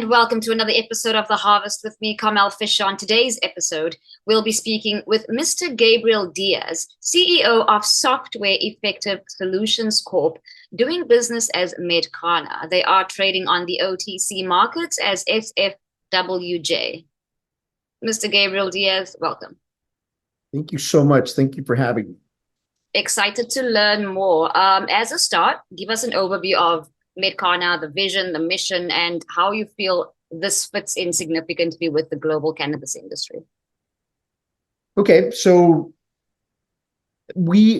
and welcome to another episode of The Harvest with me, Carmel Fisher. On today's episode, we'll be speaking with Mr. Gabriel Diaz, CEO of Software Effective Solutions Corp, doing business as MedCana. They are trading on the OTC markets as SFWJ. Mr. Gabriel Diaz, welcome. Thank you so much. Thank you for having me. Excited to learn more. As a start, give us an overview of MedCana, the vision, the mission, and how you feel this fits in significantly with the global cannabis industry. Okay, so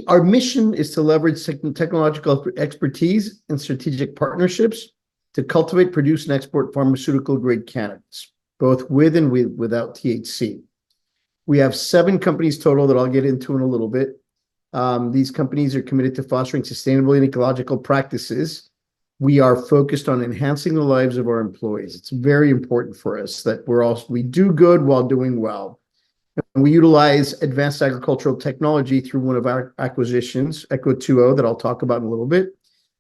our mission is to leverage technological expertise and strategic partnerships to cultivate, produce, and export pharmaceutical-grade cannabis, both with and without THC. We have 7 companies total that I'll get into in a little bit. These companies are committed to fostering sustainable and ecological practices. We are focused on enhancing the lives of our employees. It's very important for us that we do good while doing well. And we utilize advanced agricultural technology through one of our acquisitions, Echo 2.0, that I'll talk about in a little bit,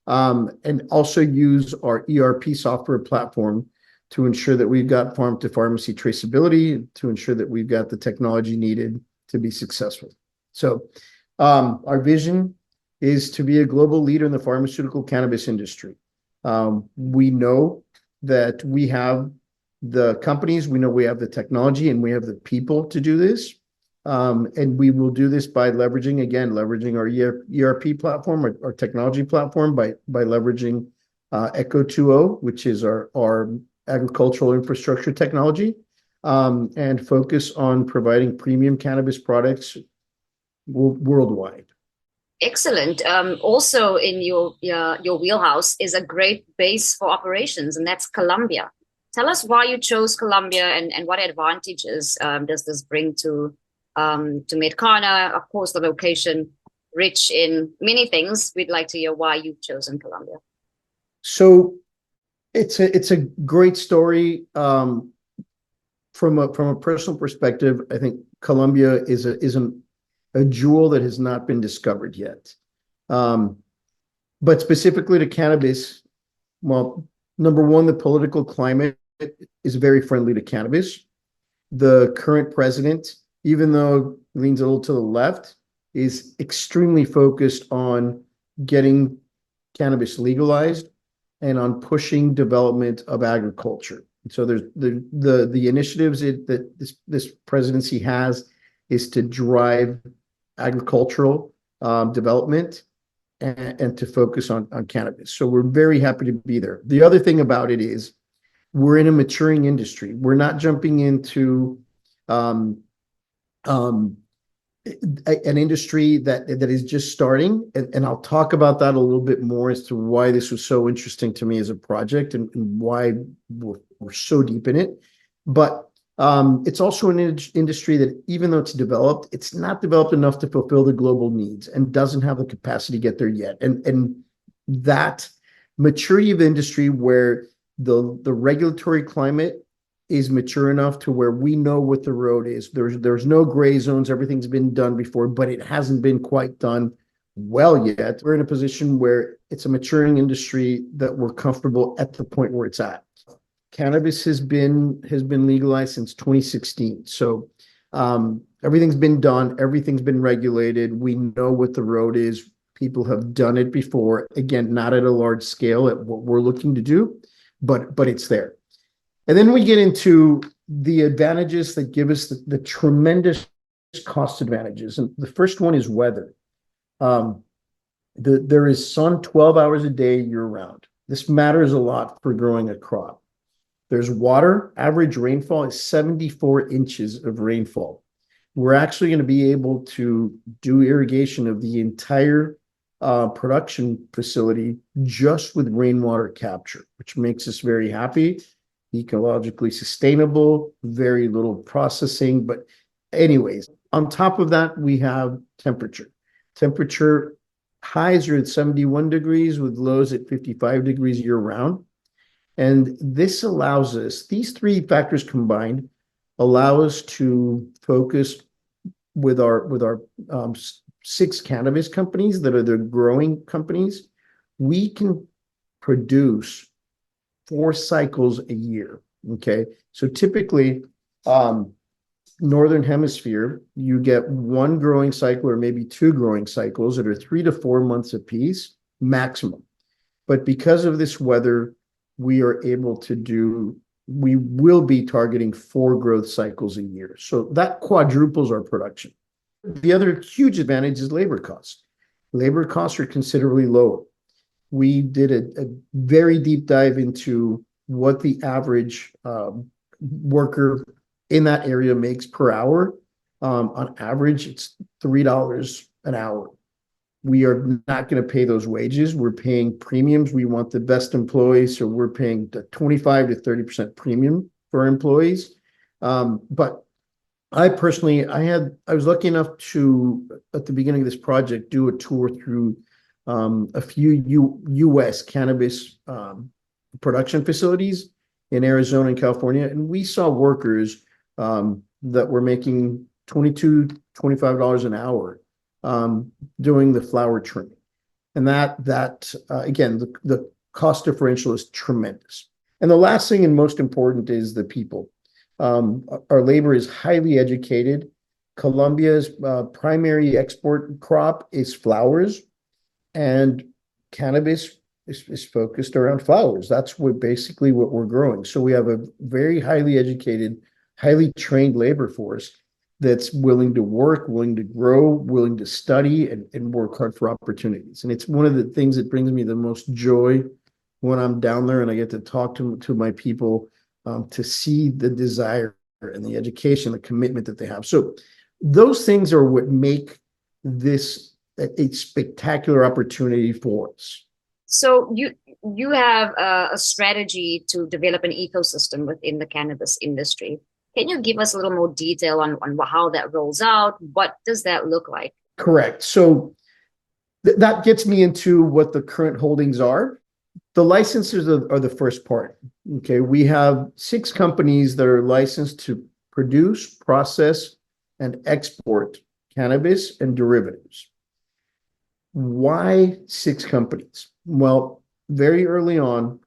and also use our ERP software platform to ensure that we've got farm to pharmacy traceability, to ensure that we've got the technology needed to be successful. So our vision is to be a global leader in the pharmaceutical cannabis industry. We know that we have the companies, we know we have the technology, and we have the people to do this. And we will do this by leveraging our ERP platform, our technology platform, by leveraging Echo 2.0, which is our agricultural infrastructure technology, and focus on providing premium cannabis products worldwide. Excellent. Also in your wheelhouse is a great base for operations, and that's Colombia. Tell us why you chose Colombia and what advantages does this bring to MedCana? Of course, the location rich in many things. We'd like to hear why you've chosen Colombia. So it's a great story. From a personal perspective, I think Colombia is a jewel that has not been discovered yet. But specifically to cannabis, well, number one, the political climate is very friendly to cannabis. The current president, even though leans a little to the left, is extremely focused on getting cannabis legalized and on pushing development of agriculture. So there's the initiatives that this presidency has is to drive agricultural development and to focus on cannabis. So we're very happy to be there. The other thing about it is we're in a maturing industry. We're not jumping into an industry that is just starting. And I'll talk about that a little bit more as to why this was so interesting to me as a project and why we're so deep in it. But it's also an industry that, even though it's developed, it's not developed enough to fulfill the global needs and doesn't have the capacity to get there yet. And that maturity of the industry, where the regulatory climate is mature enough to where we know what the road is. There's no gray zones. Everything's been done before, but it hasn't been quite done well yet. We're in a position where it's a maturing industry that we're comfortable at the point where it's at. Cannabis has been legalized since 2016. So everything's been done. Everything's been regulated. We know what the road is. People have done it before. Again, not at a large scale at what we're looking to do, but it's there. And then we get into the advantages that give us the tremendous cost advantages. And the first one is weather. There is sun 12 hours a day year round. This matters a lot for growing a crop. There's water. Average rainfall is 74 inches of rainfall. We're actually going to be able to do irrigation of the entire production facility just with rainwater capture, which makes us very happy, ecologically sustainable, very little processing. But anyways, on top of that, we have temperature. Temperature highs are at 71 degrees with lows at 55 degrees year round. And this allows us, these 3 factors combined, allow us to focus with our 6 cannabis companies that are the growing companies. We can produce 4 cycles a year. Okay. So typically, Northern Hemisphere, you get one growing cycle or maybe two growing cycles that are 3 to 4 months apiece maximum. But because of this weather, we will be targeting 4 growth cycles a year. So that quadruples our production. The other huge advantage is labor costs. Labor costs are considerably lower. We did a very deep dive into what the average worker in that area makes per hour. On average, it's $3 an hour. We are not going to pay those wages. We're paying premiums. We want the best employees, so we're paying the 25 to 30% premium for employees. But I personally, I was lucky enough to, at the beginning of this project, do a tour through a few U.S. cannabis production facilities in Arizona and California, and we saw workers that were making $22, $25 an hour doing the flower trimming. And that again, the cost differential is tremendous. And the last thing and most important is the people. Our labor is highly educated. Colombia's primary export crop is flowers, and cannabis is focused around flowers. That's basically what we're growing. So we have a very highly educated, highly trained labor force that's willing to work, willing to grow, willing to study, and work hard for opportunities. And it's one of the things that brings me the most joy when I'm down there and I get to talk to my people, to see the desire and the education, the commitment that they have. So those things are what make this a spectacular opportunity for us. So you have a strategy to develop an ecosystem within the cannabis industry. Can you give us a little more detail on how that rolls out? What does that look like? Correct. So that gets me into what the current holdings are. The licenses are the first part. Okay, we have 6 companies that are licensed to produce, process, and export cannabis and derivatives. Why 6 companies? Well, very early on,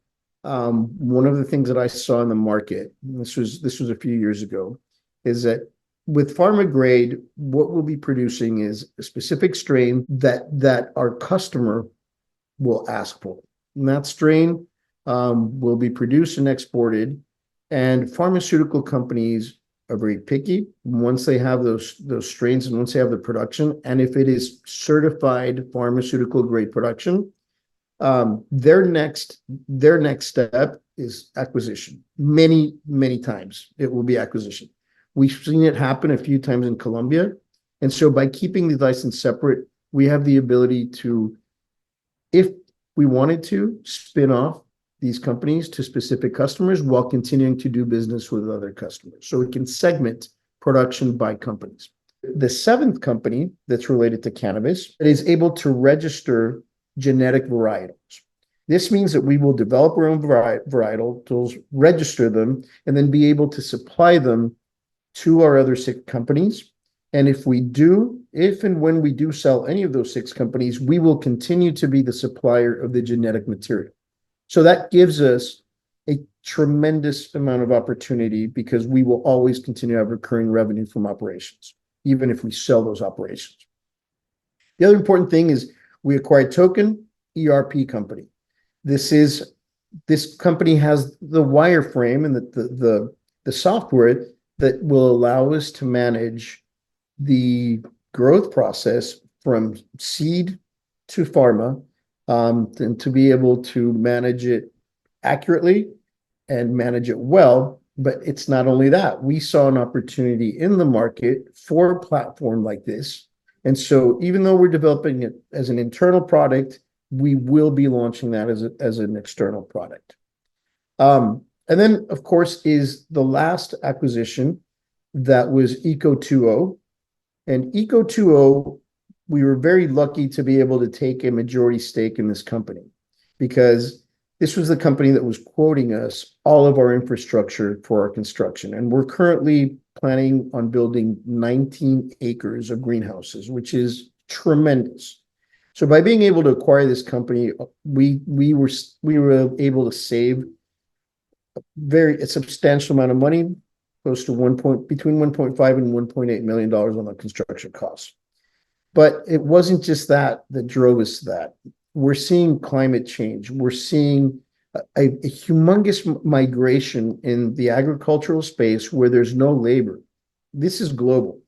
one of the things that I saw in the market, this was a few years ago, is that with pharma grade, what we'll be producing is a specific strain that our customer will ask for. And that strain will be produced and exported. And pharmaceutical companies are very picky once they have those strains and once they have the production. And if it is certified pharmaceutical grade production, their next step is acquisition. Many times it will be acquisition. We've seen it happen a few times in Colombia. And so by keeping the license separate, we have the ability to, if we wanted to, spin off these companies to specific customers while continuing to do business with other customers. So we can segment production by companies. The 7th company that's related to cannabis is able to register genetic varietals. This means that we will develop our own varietals, register them, and then be able to supply them to our other 6 companies. And if and when we do sell any of those 6 companies, we will continue to be the supplier of the genetic material. So that gives us a tremendous amount of opportunity because we will always continue to have recurring revenue from operations, even if we sell those operations. The other important thing is we acquired Token ERP company. This company has the wireframe and the software that will allow us to manage the growth process from seed to pharma, and to be able to manage it accurately and manage it well. But it's not only that. We saw an opportunity in the market for a platform like this. And so even though we're developing it as an internal product, we will be launching that as an external product. And then, of course, is the last acquisition that was Eco2O. And Eco2O, we were very lucky to be able to take a majority stake in this company because this was the company that was quoting us all of our infrastructure for our construction. And we're currently planning on building 19 acres of greenhouses, which is tremendous. So by being able to acquire this company, we were able to save a substantial amount of money, close to between 1.5 and $1.8 million on the construction costs. But it wasn't just that drove us to that. We're seeing climate change. We're seeing a humongous migration in the agricultural space where there's no labor. This is global.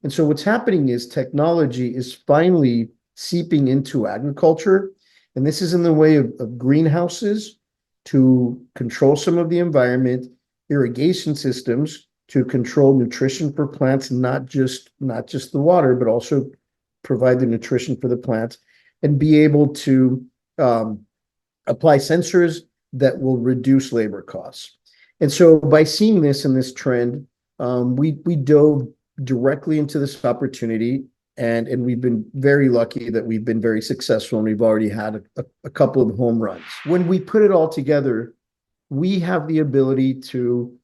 And so what's happening is technology is finally seeping into agriculture. And this is in the way of greenhouses to control some of the environment, irrigation systems to control nutrition for plants, not just the water, but also provide the nutrition for the plants, and be able to apply sensors that will reduce labor costs. And so by seeing this and this trend, we dove directly into this opportunity, and we've been very lucky that we've been very successful, and we've already had a couple of home runs. When we put it all together, we have the ability to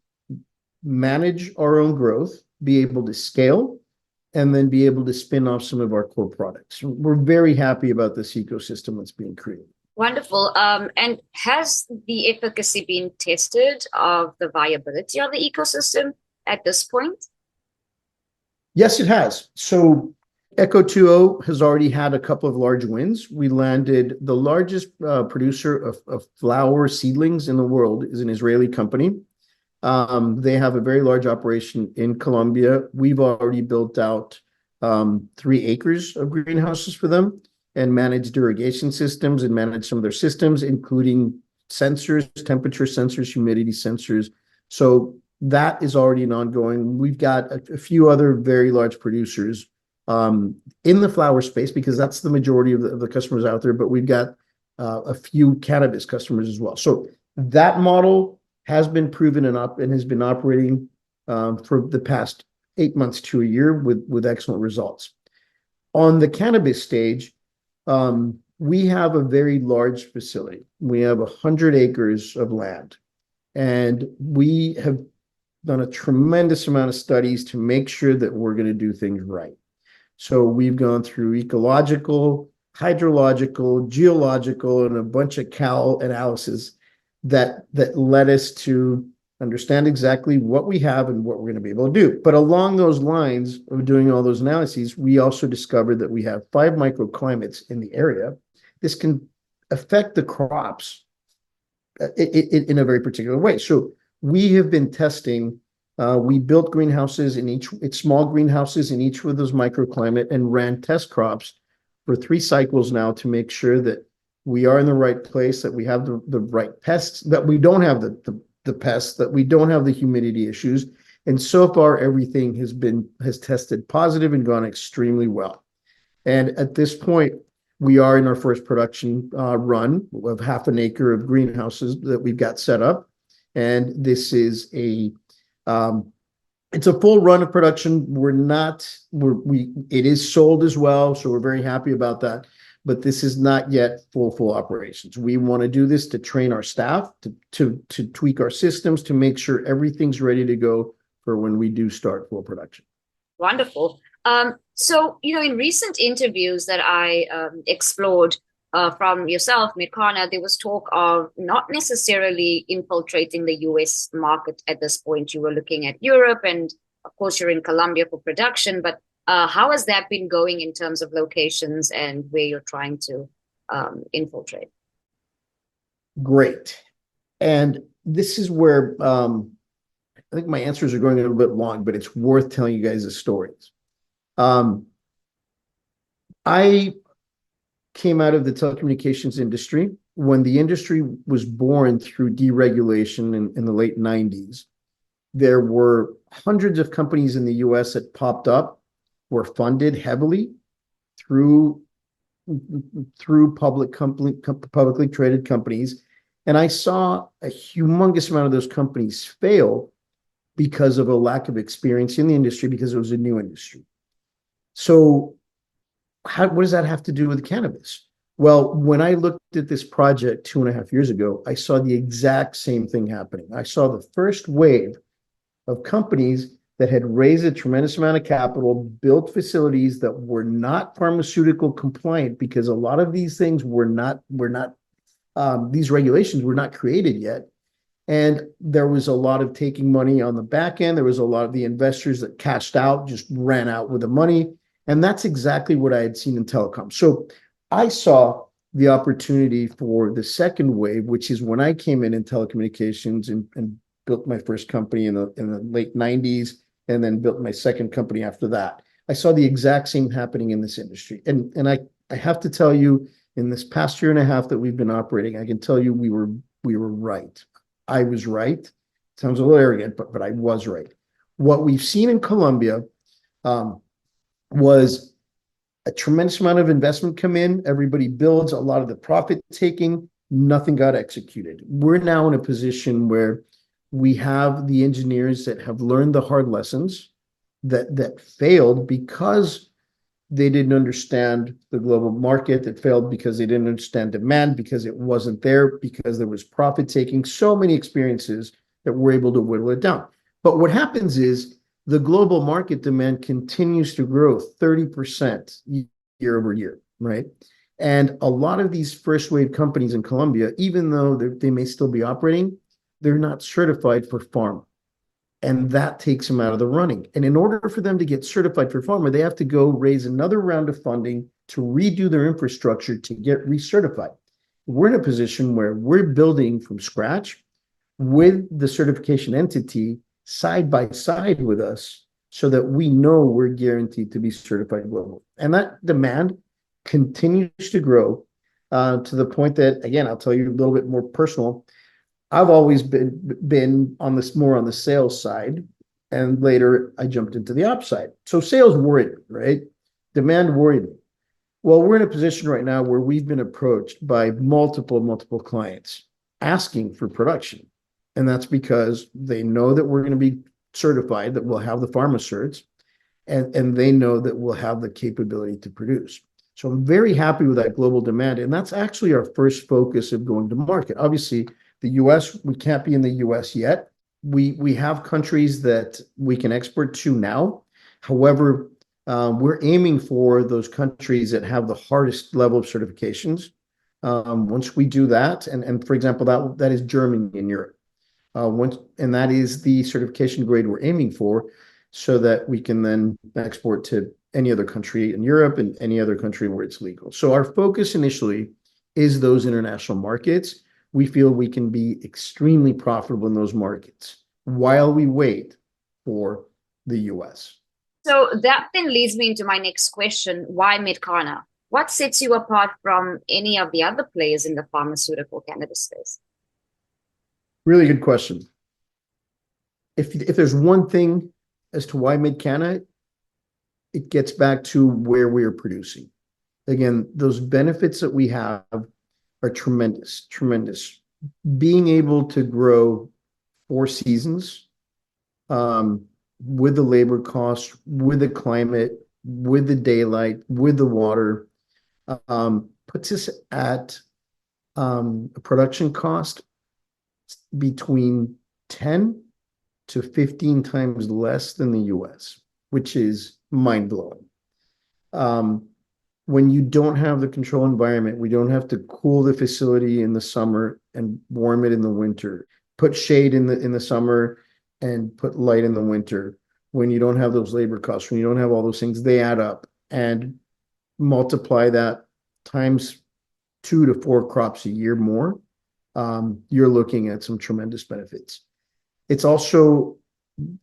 manage our own growth, be able to scale, and then be able to spin off some of our core products. We're very happy about this ecosystem that's being created. Wonderful. And has the efficacy been tested of the viability of the ecosystem at this point? Yes, it has. So Echo 2.0 has already had a couple of large wins. We landed the largest producer of flower seedlings in the world is an Israeli company. They have a very large operation in Colombia. We've already built out 3 acres of greenhouses for them and managed irrigation systems and managed some of their systems, including sensors, temperature sensors, humidity sensors. So that is already an ongoing. We've got a few other very large producers in the flower space, because that's the majority of the customers out there, but we've got a few cannabis customers as well. So that model has been proven and has been operating for the past 8 months to a year with excellent results. On the cannabis stage, we have a very large facility. We have 100 acres of land, and we have done a tremendous amount of studies to make sure that we're going to do things right. So we've gone through ecological, hydrological, geological, and a bunch of cal analysis that led us to understand exactly what we have and what we're going to be able to do. But along those lines of doing all those analyses, we also discovered that we have 5 microclimates in the area. This can affect the crops in a very particular way. So we have been testing. We built greenhouses small greenhouses in each of those microclimate, and ran test crops for 3 cycles now to make sure that we are in the right place, that we have the right pests, that we don't have the pests, that we don't have the humidity issues. And so far, everything has tested positive and gone extremely well. And at this point, we are in our first production run of 1/2 acre of greenhouses that we've got set up. And this is it's a full run of production. It is sold as well, so we're very happy about that. But this is not yet full operations. We want to do this to train our staff, to tweak our systems, to make sure everything's ready to go for when we do start full production. Wonderful. So, in recent interviews that I explored from yourself, MedCana, there was talk of not necessarily infiltrating the US market at this point. You were looking at Europe, and of course, you're in Colombia for production, but how has that been going in terms of locations and where you're trying to infiltrate? Great. And this is where I think my answers are going a little bit long, but it's worth telling you guys the stories. I came out of the telecommunications industry when the industry was born through deregulation in the late 90s. There were hundreds of companies in the US that popped up, were funded heavily through publicly traded companies. And I saw a humongous amount of those companies fail because of a lack of experience in the industry, because it was a new industry. So what does that have to do with cannabis? Well, when I looked at this project 2.5 years ago, I saw the exact same thing happening. I saw the first wave of companies that had raised a tremendous amount of capital, built facilities that were not pharmaceutical compliant, because a lot of these things these regulations were not created yet. And there was a lot of taking money on the back end. There was a lot of the investors that cashed out, just ran out with the money. And that's exactly what I had seen in telecom. So I saw the opportunity for the second wave, which is when I came in telecommunications and built my first company in the late 90s, and then built my second company after that. I saw the exact same happening in this industry. And I have to tell you, in this past year and a half that we've been operating, I can tell you we were right. I was right. Sounds a little arrogant, but I was right. What we've seen in Colombia was a tremendous amount of investment come in. Everybody builds a lot of the profit taking. Nothing got executed. We're now in a position where we have the engineers that have learned the hard lessons that failed because they didn't understand the global market, that failed because they didn't understand demand, because it wasn't there, because there was profit taking. So many experiences that we're able to whittle it down. But what happens is the global market demand continues to grow 30% year over year, right? And a lot of these first wave companies in Colombia, even though they may still be operating, they're not certified for pharma. And that takes them out of the running. And in order for them to get certified for pharma, they have to go raise another round of funding to redo their infrastructure to get recertified. We're in a position where we're building from scratch with the certification entity side by side with us so that we know we're guaranteed to be certified globally. And that demand continues to grow to the point that, again, I'll tell you a little bit more personal. I've always been on this more on the sales side, and later I jumped into the ops side. So sales worried me, right? Demand worried me. Well, we're in a position right now where we've been approached by multiple clients asking for production. And that's because they know that we're going to be certified, that we'll have the pharma certs, and they know that we'll have the capability to produce. So I'm very happy with that global demand. And that's actually our first focus of going to market. Obviously, the US, we can't be in the US yet. We have countries that we can export to now. However, we're aiming for those countries that have the hardest level of certifications. Once we do that, and for example, that is Germany in Europe. And that is the certification grade we're aiming for, so that we can then export to any other country in Europe and any other country where it's legal. So our focus initially is those international markets. We feel we can be extremely profitable in those markets while we wait for the US. So that then leads me into my next question. Why MedCana? What sets you apart from any of the other players in the pharmaceutical cannabis space? Really good question. If there's one thing as to why MedCana, it gets back to where we are producing. Again, those benefits that we have are tremendous. Being able to grow 4 seasons with the labor costs, with the climate, with the daylight, with the water, puts us at a production cost between 10 to 15 times less than the US, which is mind-blowing. When you don't have the control environment, we don't have to cool the facility in the summer and warm it in the winter, put shade in the summer and put light in the winter. When you don't have those labor costs, when you don't have all those things, they add up, and multiply that times 2 to 4 crops a year more. You're looking at some tremendous benefits. It's also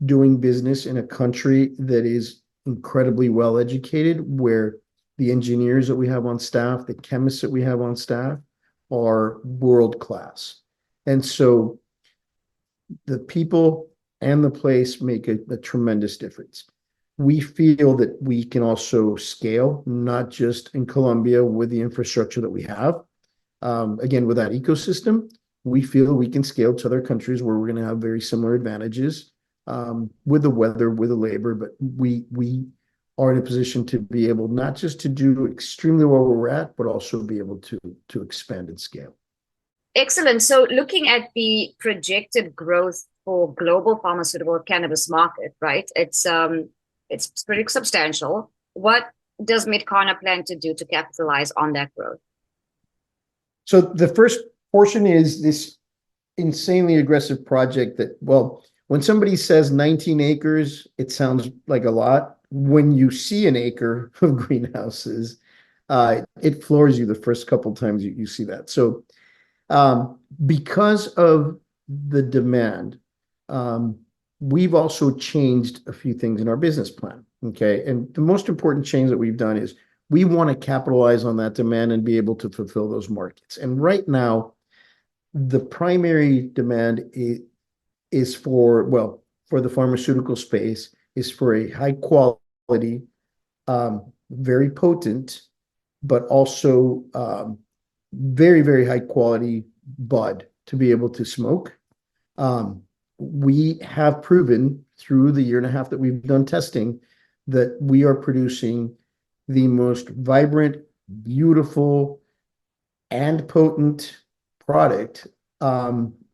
doing business in a country that is incredibly well educated, where the engineers that we have on staff, the chemists that we have on staff are world class. And so the people and the place make a tremendous difference. We feel that we can also scale, not just in Colombia with the infrastructure that we have. Again, with that ecosystem, we feel we can scale to other countries where we're going to have very similar advantages with the weather, with the labor, but we are in a position to be able not just to do extremely well where we're at, but also be able to expand and scale. Excellent. So looking at the projected growth for global pharmaceutical cannabis market, right? It's pretty substantial. What does MedCana plan to do to capitalize on that growth? So the first portion is this insanely aggressive project that, well, when somebody says 19 acres, it sounds like a lot. When you see an acre of greenhouses, it floors you the first couple times you see that. So because of the demand, we've also changed a few things in our business plan. Okay. And the most important change that we've done is we want to capitalize on that demand and be able to fulfill those markets. And right now, the primary demand is for, well, for the pharmaceutical space, is for a high quality, very potent, but also very, very high quality bud to be able to smoke. We have proven through the year and a half that we've done testing that we are producing the most vibrant, beautiful, and potent product.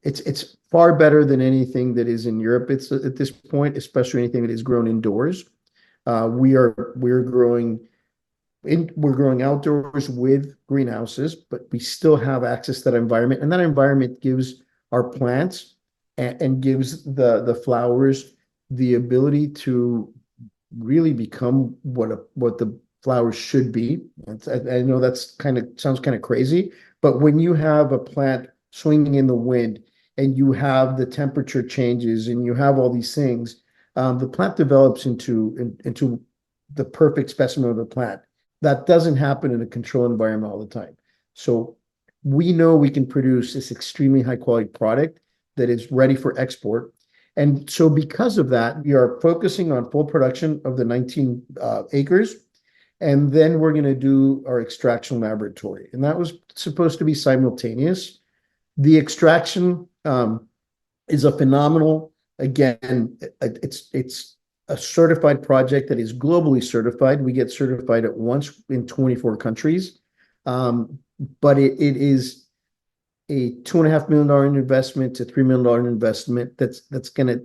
It's far better than anything that is in Europe. It's at this point, especially anything that is grown indoors. We're growing outdoors with greenhouses, but we still have access to that environment, and that environment gives our plants and gives the flowers the ability to really become what the flowers should be. I know that's sounds kind of crazy, but when you have a plant swinging in the wind and you have the temperature changes and you have all these things, the plant develops into the perfect specimen of the plant. That doesn't happen in a controlled environment all the time. So we know we can produce this extremely high quality product that is ready for export. And so because of that, we are focusing on full production of the 19 acres. And then we're going to do our extraction laboratory. And that was supposed to be simultaneous. The extraction is a phenomenal, again, it's a certified project that is globally certified. We get certified at once in 24 countries. But it is a $2.5 million investment to $3 million investment that's going to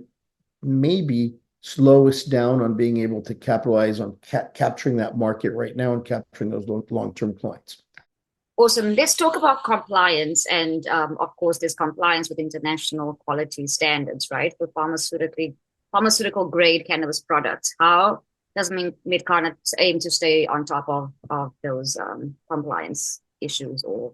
maybe slow us down on being able to capitalize on capturing that market right now and capturing those long-term clients. Awesome. Let's talk about compliance. And of course, there's compliance with international quality standards, right? For pharmaceutical grade cannabis products. How does MedCana's aim to stay on top of those compliance issues or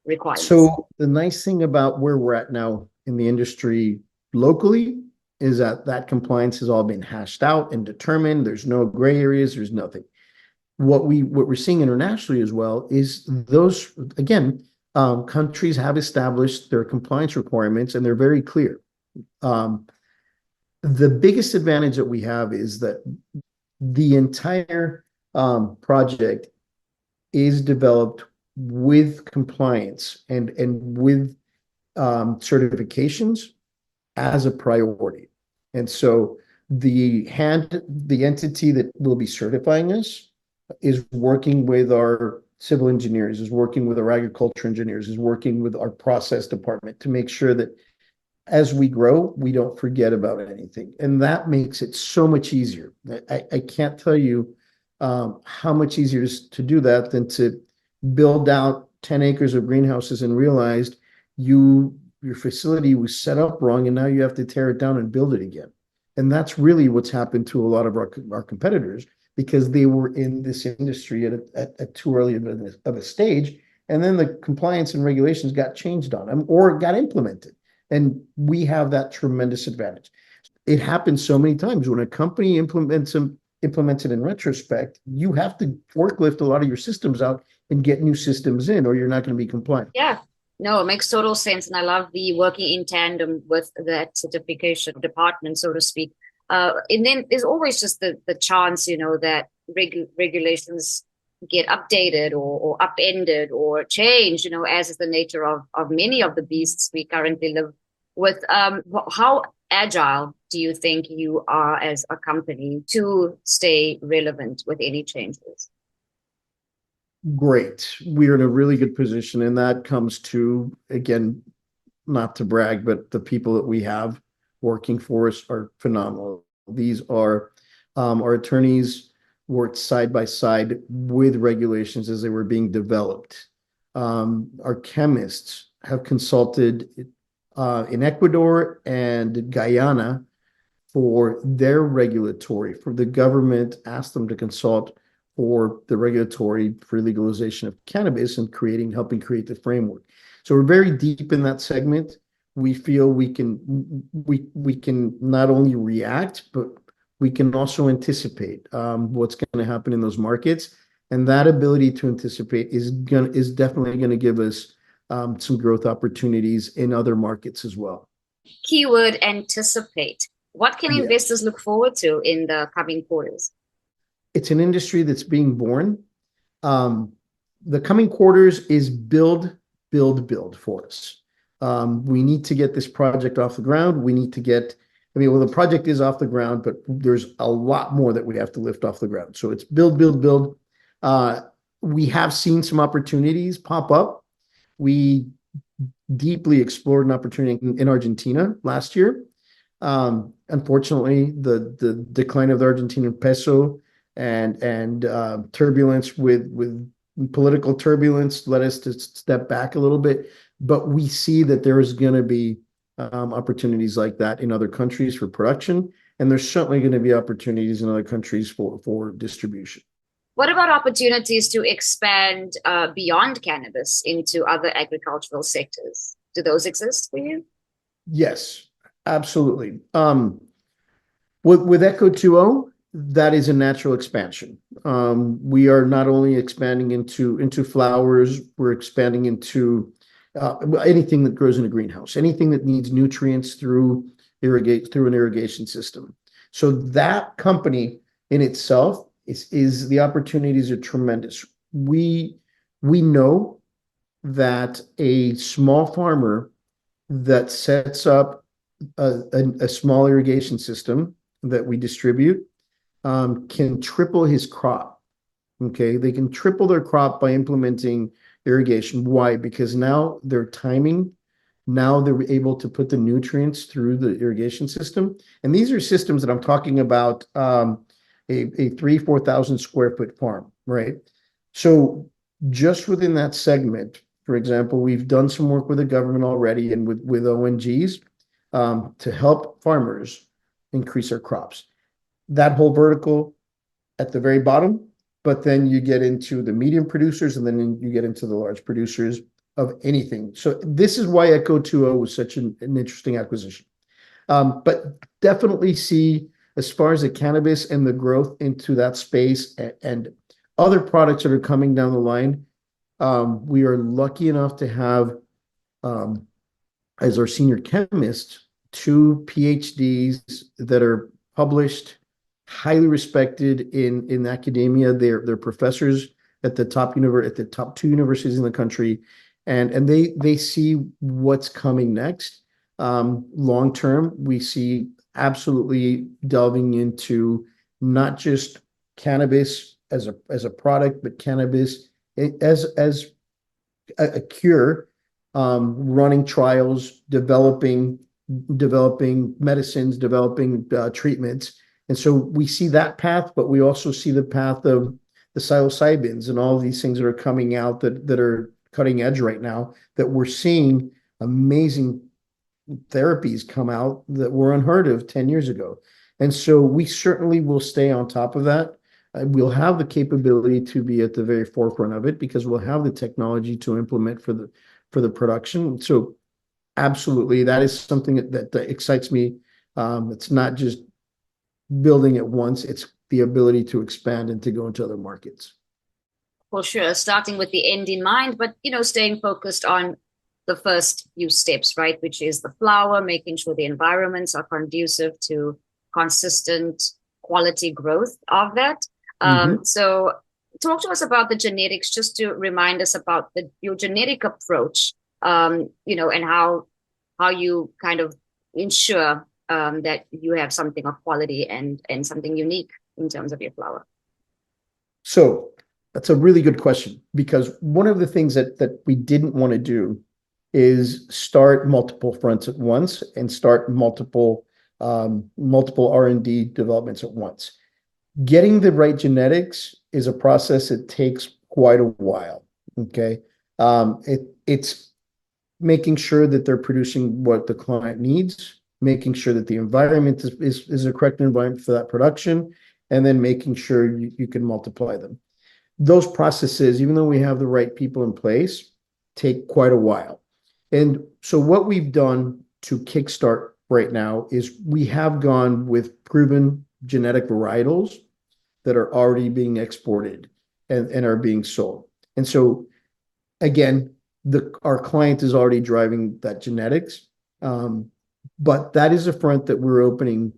requirements? So the nice thing about where we're at now in the industry locally is that compliance has all been hashed out and determined. There's no gray areas. There's nothing. What we're seeing internationally as well is those, again, countries have established their compliance requirements and they're very clear. The biggest advantage that we have is that the entire project is developed with compliance and with certifications as a priority. And so the entity that will be certifying us is working with our civil engineers, is working with our agriculture engineers, is working with our process department to make sure that as we grow, we don't forget about anything. And that makes it so much easier. I can't tell you how much easier it is to do that than to build out 10 acres of greenhouses and realized your facility was set up wrong and now you have to tear it down and build it again. And that's really what's happened to a lot of our competitors, because they were in this industry at too early of a stage, and then the compliance and regulations got changed on them or got implemented. And we have that tremendous advantage. It happens so many times when a company implements it in retrospect, you have to forklift a lot of your systems out and get new systems in, or you're not going to be compliant. Yeah, no, it makes total sense. And I love the working in tandem with that certification department, so to speak. And then there's always just the chance, that regulations get updated or upended or changed, as is the nature of many of the beasts we currently live with. How agile do you think you are as a company to stay relevant with any changes? Great. We're in a really good position, and that comes to, again, not to brag, but the people that we have working for us are phenomenal. These are our attorneys worked side by side with regulations as they were being developed. Our chemists have consulted in Ecuador and Guyana for their regulatory, for the government asked them to consult for the regulatory for legalization of cannabis and helping create the framework. So we're very deep in that segment. We feel we can not only react, but we can also anticipate what's going to happen in those markets. And that ability to anticipate is definitely going to give us some growth opportunities in other markets as well. Keyword anticipate. What can investors look forward to in the coming quarters? It's an industry that's being born. The coming quarters is build for us. We need to get this project off the ground. We need to get, well, the project is off the ground, but there's a lot more that we have to lift off the ground. So it's build. We have seen some opportunities pop up. We deeply explored an opportunity in Argentina last year. Unfortunately, the decline of the Argentinian peso and turbulence with political turbulence led us to step back a little bit. But we see that there is going to be opportunities like that in other countries for production, and there's certainly going to be opportunities in other countries for distribution. What about opportunities to expand beyond cannabis into other agricultural sectors? Do those exist for you? Yes, absolutely. With Echo 2.0, that is a natural expansion. We are not only expanding into flowers, we're expanding into anything that grows in a greenhouse, anything that needs nutrients through an irrigation system. So that company in itself is the opportunities are tremendous. We know that a small farmer that sets up a small irrigation system that we distribute can triple his crop. Okay, they can triple their crop by implementing irrigation. Why? Because now they're timing. Now they're able to put the nutrients through the irrigation system. And these are systems that I'm talking about, a 3,000-4,000 square foot farm, right? So just within that segment, for example, we've done some work with the government already and with ONGs to help farmers increase their crops. That whole vertical at the very bottom, but then you get into the medium producers and then you get into the large producers of anything. So this is why Echo 2.0 was such an interesting acquisition. But definitely see, as far as the cannabis and the growth into that space and other products that are coming down the line, we are lucky enough to have, as our senior chemist, 2 PhDs that are published, highly respected in academia. They're professors at the top 2 universities in the country, and they see what's coming next. Long term, we see absolutely delving into not just cannabis as a product, but cannabis as a cure, running trials, developing medicines, developing treatments. And so we see that path, but we also see the path of the psilocybins and all of these things that are coming out that are cutting edge right now, that we're seeing amazing therapies come out that were unheard of 10 years ago. And so we certainly will stay on top of that. We'll have the capability to be at the very forefront of it because we'll have the technology to implement for the production. So absolutely, that is something that excites me. It's not just building it once, it's the ability to expand and to go into other markets. For sure, starting with the end in mind, but staying focused on the first few steps, right? Which is the flower, making sure the environments are conducive to consistent quality growth of that. So talk to us about the genetics, just to remind us about your genetic approach, and how you kind of ensure that you have something of quality and something unique in terms of your flower. So that's a really good question, because one of the things that we didn't want to do is start multiple fronts at once and start multiple R&D developments at once. Getting the right genetics is a process that takes quite a while. Okay, it's making sure that they're producing what the client needs, making sure that the environment is a correct environment for that production, and then making sure you can multiply them. Those processes, even though we have the right people in place, take quite a while. And so what we've done to kickstart right now is we have gone with proven genetic varietals that are already being exported and are being sold. And so again, our client is already driving that genetics. But that is a front that we're opening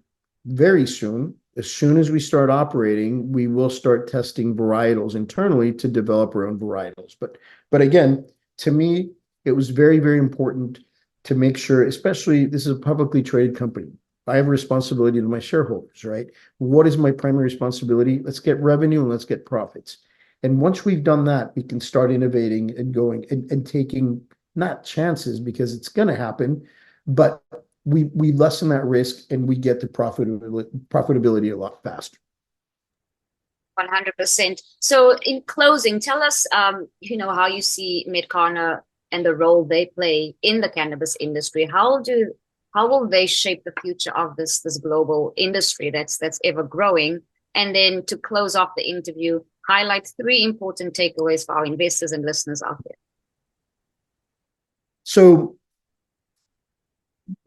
very soon. As soon as we start operating, we will start testing varietals internally to develop our own varietals. But again, to me, it was very, very important to make sure, especially this is a publicly traded company. I have a responsibility to my shareholders, right? What is my primary responsibility? Let's get revenue and let's get profits. And once we've done that, we can start innovating and going and taking not chances because it's going to happen, but we lessen that risk and we get to profitability a lot faster. 100%. So in closing, tell us, how you see MedCana and the role they play in the cannabis industry. How will they shape the future of this global industry that's ever growing? And then to close off the interview, highlight 3 important takeaways for our investors and listeners out there. So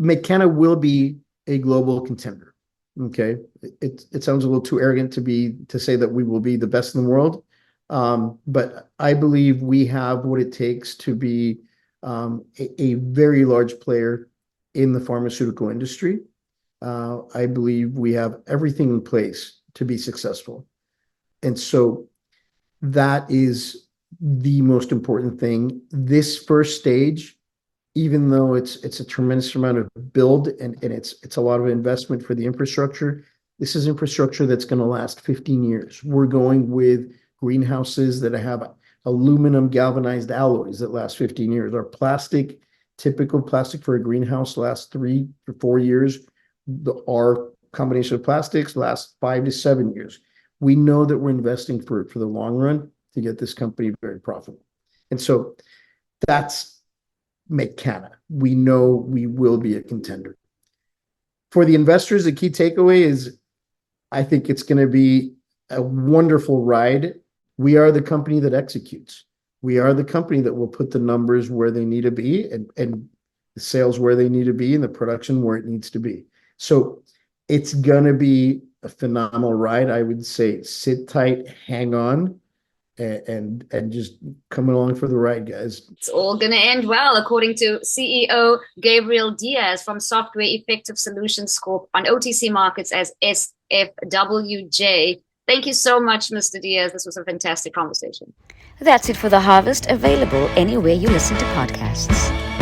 MedCana will be a global contender. Okay. It sounds a little too arrogant to say that we will be the best in the world. But I believe we have what it takes to be a very large player in the pharmaceutical industry. I believe we have everything in place to be successful. And so that is the most important thing. This first stage, even though it's a tremendous amount of build and it's a lot of investment for the infrastructure, this is infrastructure that's going to last 15 years. We're going with greenhouses that have aluminum galvanized alloys that last 15 years. Our typical plastic for a greenhouse lasts 3 to 4 years. Our combination of plastics lasts 5 to 7 years. We know that we're investing for the long run to get this company very profitable. And so that's MedCana. We know we will be a contender. For the investors, the key takeaway is I think it's going to be a wonderful ride. We are the company that executes. We are the company that will put the numbers where they need to be and the sales where they need to be and the production where it needs to be. So it's going to be a phenomenal ride. I would say sit tight, hang on, and just come along for the ride, guys. It's all going to end well, according to CEO Gabriel Diaz from Software Effective Solutions Corp on OTC markets as SFWJ. Thank you so much, Mr. Diaz. This was a fantastic conversation. That's it for The Harvest, available anywhere you listen to podcasts.